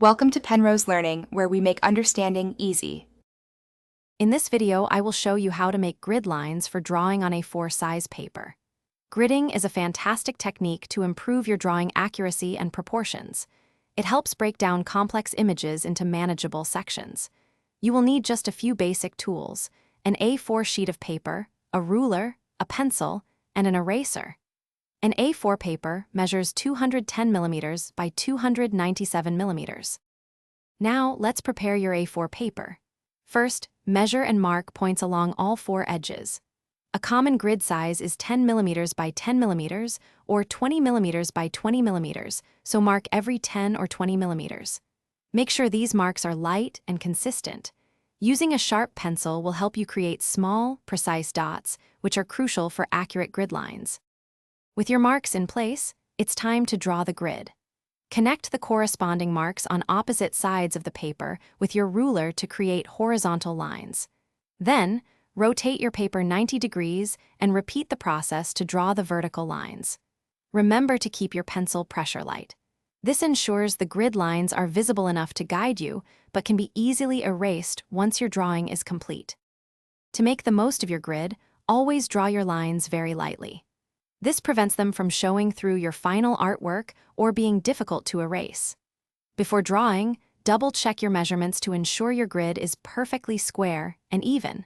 Welcome to Penrose Learning, where we make understanding easy. In this video, I will show you how to make grid lines for drawing on A4 size paper. Gridding is a fantastic technique to improve your drawing accuracy and proportions. It helps break down complex images into manageable sections. You will need just a few basic tools: an A4 sheet of paper, a ruler, a pencil, and an eraser. An A4 paper measures 210 millimeters by 297 millimeters. Now, let's prepare your A4 paper. First, measure and mark points along all four edges. A common grid size is 10 millimeters by 10 millimeters or 20 millimeters by 20 millimeters, so mark every 10 or 20 millimeters. Make sure these marks are light and consistent. Using a sharp pencil will help you create small, precise dots, which are crucial for accurate grid lines. With your marks in place, it's time to draw the grid. Connect the corresponding marks on opposite sides of the paper with your ruler to create horizontal lines. Then, rotate your paper 90 degrees and repeat the process to draw the vertical lines. Remember to keep your pencil pressure light. This ensures the grid lines are visible enough to guide you, but can be easily erased once your drawing is complete. To make the most of your grid, always draw your lines very lightly. This prevents them from showing through your final artwork or being difficult to erase. Before drawing, double-check your measurements to ensure your grid is perfectly square and even.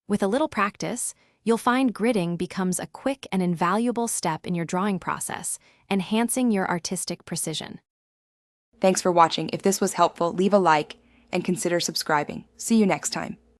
With a little practice, you'll find gridding becomes a quick and invaluable step in your drawing process, enhancing your artistic precision. Thanks for watching. If this was helpful, leave a like and consider subscribing. See you next time.